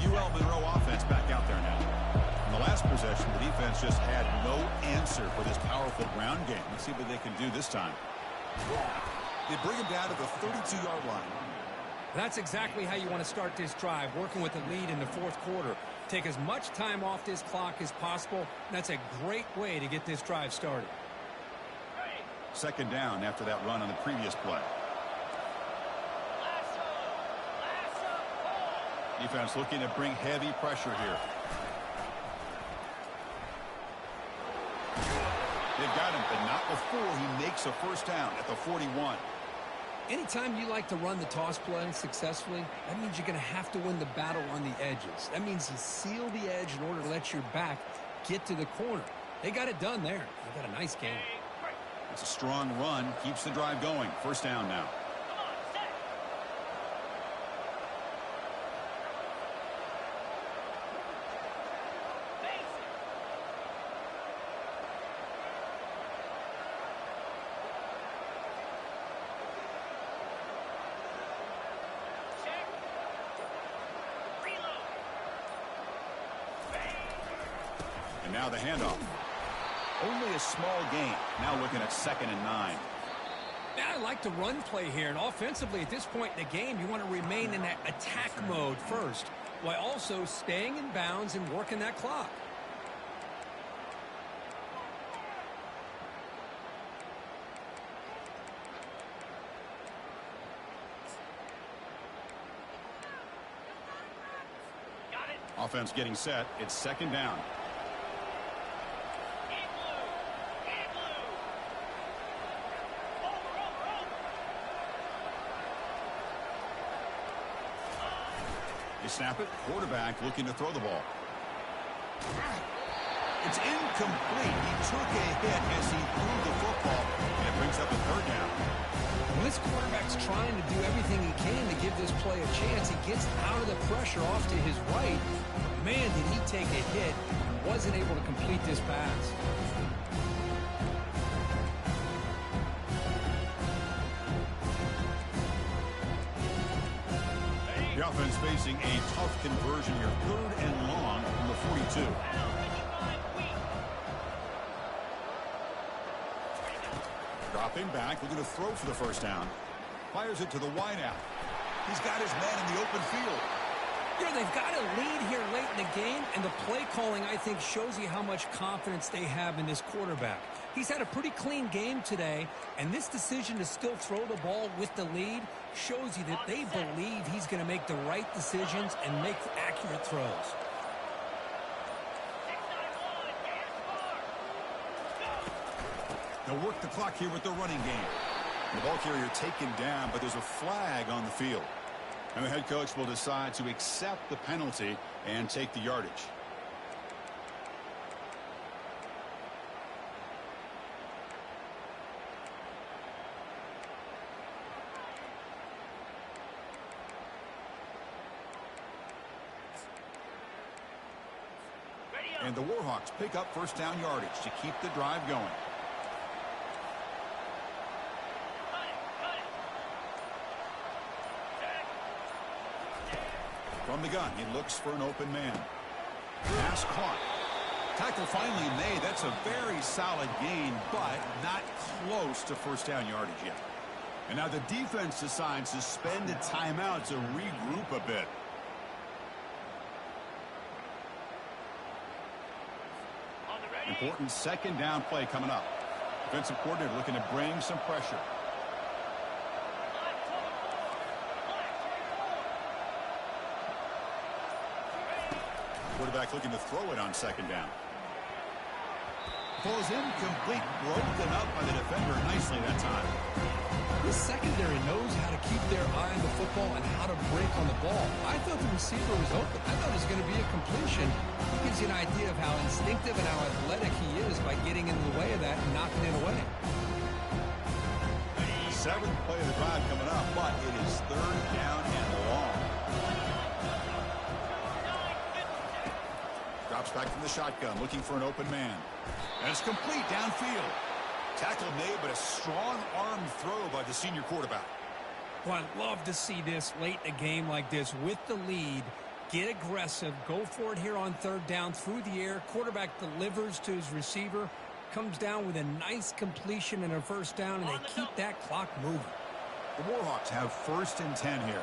UL Monroe offense back out there now. In the last possession, the defense just had no answer for this powerful ground game. Let's see what they can do this time. They bring him down to the 32-yard line. That's exactly how you want to start this drive, working with the lead in the 4th quarter. Take as much time off this clock as possible. That's a great way to get this drive started. 2nd down after that run on the previous play. Defense looking to bring heavy pressure here. They've got him, but not before he makes a first down at the 41. Anytime you like to run the toss play successfully, that means you're going to have to win the battle on the edges. That means you seal the edge in order to let your back get to the corner. They got it done there. They got a nice game. It's a strong run, keeps the drive going. First down now. Come on, set. Basic. Check. Reload. And now the handoff. Only a small gain. Now looking at 2nd and 9. Yeah, I like the run play here, and offensively at this point in the game, you want to remain in that attack mode first, while also staying in bounds and working that clock. Got it. Offense getting set. It's 2nd down. In blue. In blue. Over, over, over. They snap it. Quarterback looking to throw the ball. It's incomplete. He took a hit as he threw the football, and it brings up a 3rd down. When this quarterback's trying to do everything he can to give this play a chance, he gets out of the pressure off to his right. But man, did he take a hit. Wasn't able to complete this pass. The offense facing a tough conversion here. 3rd and long from the 42. Dropping back, looking to throw for the first down. Fires it to the wideout. He's got his man in the open field. You know, they've got a lead here late in the game, and the play calling, I think, shows you how much confidence they have in this quarterback. He's had a pretty clean game today, and this decision to still throw the ball with the lead shows you that they believe he's going to make the right decisions and make accurate throws. 6-9-1. Gas bar. Go. They'll work the clock here with the running game. The ball carrier taken down, but there's a flag on the field. And the head coach will decide to accept the penalty and take the yardage. Ready up. And the Warhawks pick up first down yardage to keep the drive going. Cut it. Cut it. Check. From the gun, he looks for an open man. Pass caught. Tackle finally made. That's a very solid gain, but not close to first down yardage yet. And now the defense decides to spend a timeout to regroup a bit. On the ready. Important 2nd down play coming up. Defensive coordinator looking to bring some pressure. Black 24. Quarterback looking to throw it on 2nd down. Ball is incomplete, broken up by the defender nicely that time. This secondary knows how to keep their eye on the football and how to break on the ball. I thought the receiver was open. I thought it was going to be a completion. It gives you an idea of how instinctive and how athletic he is by getting in the way of that and knocking it away. 7th play of the drive coming up, but it is 3rd down and long. Drops back from the shotgun, looking for an open man. And it's complete downfield. Tackle made, but a strong arm throw by the senior quarterback. Well, I'd love to see this late in a game like this with the lead. Get aggressive. Go for it here on 3rd down through the air. Quarterback delivers to his receiver. Comes down with a nice completion and a first down, and they keep that clock moving. The Warhawks have 1st and 10 here.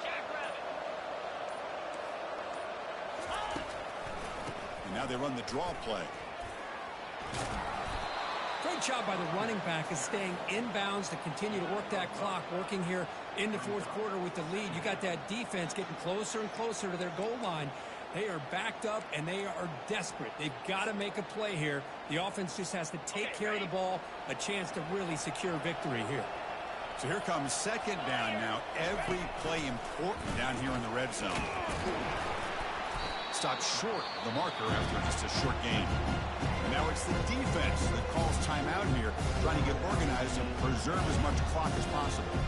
Jackrabbit. And now they run the draw play. Great job by the running back is staying inbounds to continue to work that clock, working here in the 4th quarter with the lead. You got that defense getting closer and closer to their goal line. They are backed up, and they are desperate. They've got to make a play here. The offense just has to take care of the ball, a chance to really secure victory here. So here comes second down now. Every play important down here in the red zone. Stopped short of the marker after just a short gain. And now it's the defense that calls timeout here, trying to get organized and preserve as much clock as possible.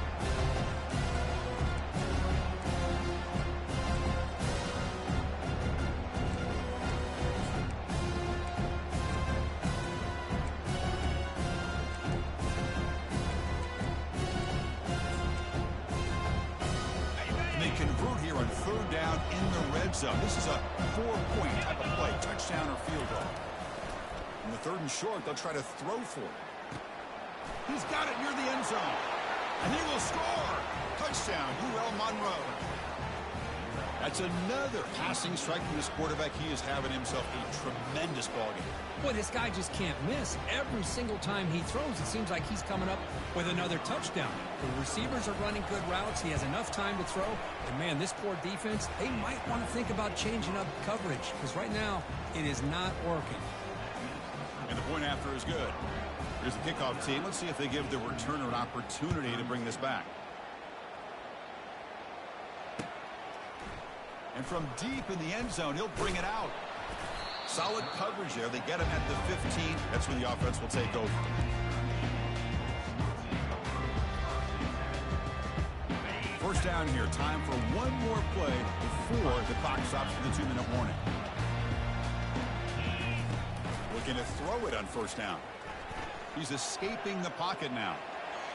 Zone. This is a 4-point type of play, touchdown or field goal. In the 3rd and short, they'll try to throw for it. He's got it near the end zone, and he will score. Touchdown, UL Monroe. That's another passing strike from this quarterback. He is having himself a tremendous ballgame. Boy, this guy just can't miss. Every single time he throws, it seems like he's coming up with another touchdown. The receivers are running good routes. He has enough time to throw. And, man, this poor defense, they might want to think about changing up coverage because right now it is not working. And the point after is good. Here's the kickoff team. Let's see if they give the returner an opportunity to bring this back. And from deep in the end zone, he'll bring it out. Solid coverage there. They get him at the 15. That's where the offense will take over. First down here. Time for one more play before the clock stops for the 2-minute warning. Looking to throw it on first down. He's escaping the pocket now.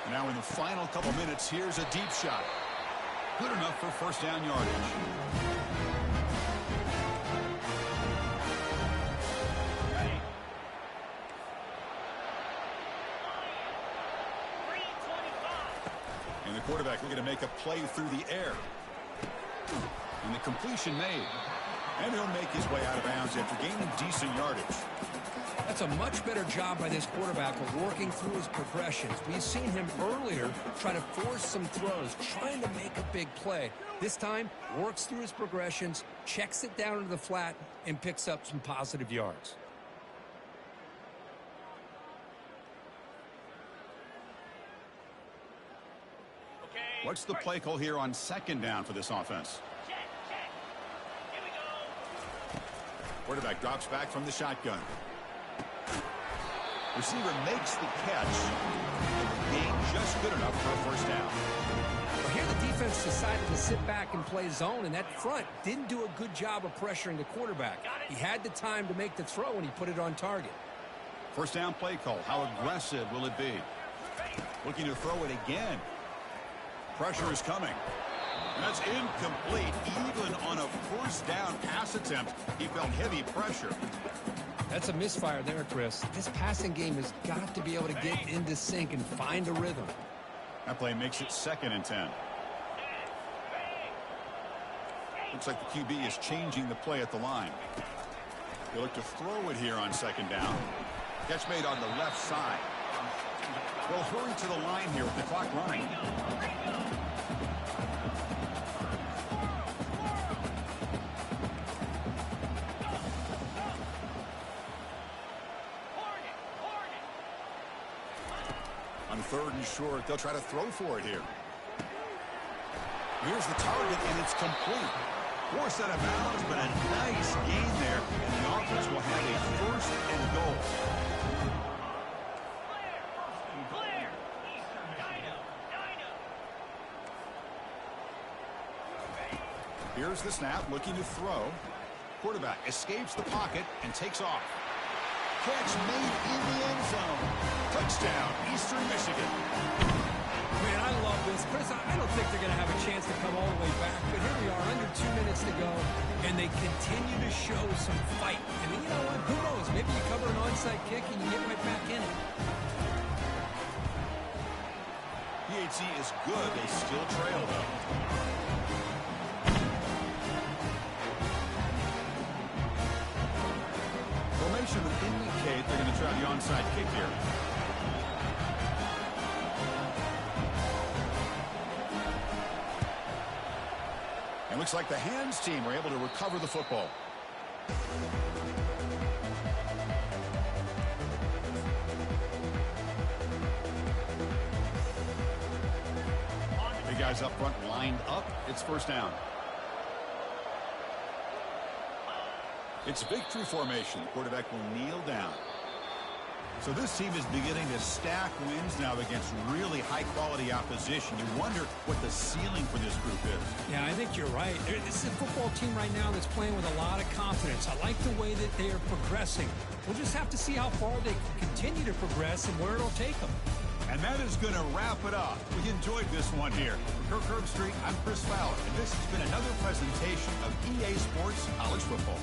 And now in the final couple minutes, here's a deep shot. Good enough for first down yardage. Quarterback looking to make a play through the air. And the completion made. And he'll make his way out of bounds after gaining decent yardage. That's a much better job by this quarterback of working through his progressions. We've seen him earlier try to force some throws, trying to make a big play. This time, works through his progressions, checks it down into the flat, and picks up some positive yards. What's the play call here on second down for this offense? Check. Here we go. Quarterback drops back from the shotgun. Receiver makes the catch. And the gain just good enough for a first down. Well, here the defense decided to sit back and play zone, and that front didn't do a good job of pressuring the quarterback. He had the time to make the throw, and he put it on target. First down play call. How aggressive will it be? Looking to throw it again. Pressure is coming. And that's incomplete. Even on a first down pass attempt, he felt heavy pressure. That's a misfire there, Chris. This passing game has got to be able to get into sync and find a rhythm. That play makes it 2nd and 10. Looks like the QB is changing the play at the line. They look to throw it here on second down. Catch made on the left side. They'll hurry to the line here with the clock running. On 3rd and short, they'll try to throw for it here. Here's the target, and it's complete. Forced out of bounds, but a nice gain there, and the offense will have a first and goal. Clear. Eastern Dino. Here's the snap, looking to throw. Quarterback escapes the pocket and takes off. Catch made in the end zone. Touchdown, Eastern Michigan. Man, I love this. Chris, I don't think they're going to have a chance to come all the way back, but here we are, under 2 minutes to go, and they continue to show some fight. And you know what? Who knows? Maybe you cover an onside kick and you get right back in it. PHC is good. They still trail, though. Formation would indicate they're going to try the onside kick here. And Looks like the hands team were able to recover the football. The guys up front lined up. It's first down. It's victory formation. The quarterback will kneel down. So this team is beginning to stack wins now against really high-quality opposition. You wonder what the ceiling for this group is. Yeah, I think you're right. This is a football team right now that's playing with a lot of confidence. I like the way that they are progressing. We'll just have to see how far they can continue to progress and where it'll take them. And that is going to wrap it up. We enjoyed this one here. For Kirk Herbstreit, I'm Chris Fowler, and this has been another presentation of EA Sports College Football.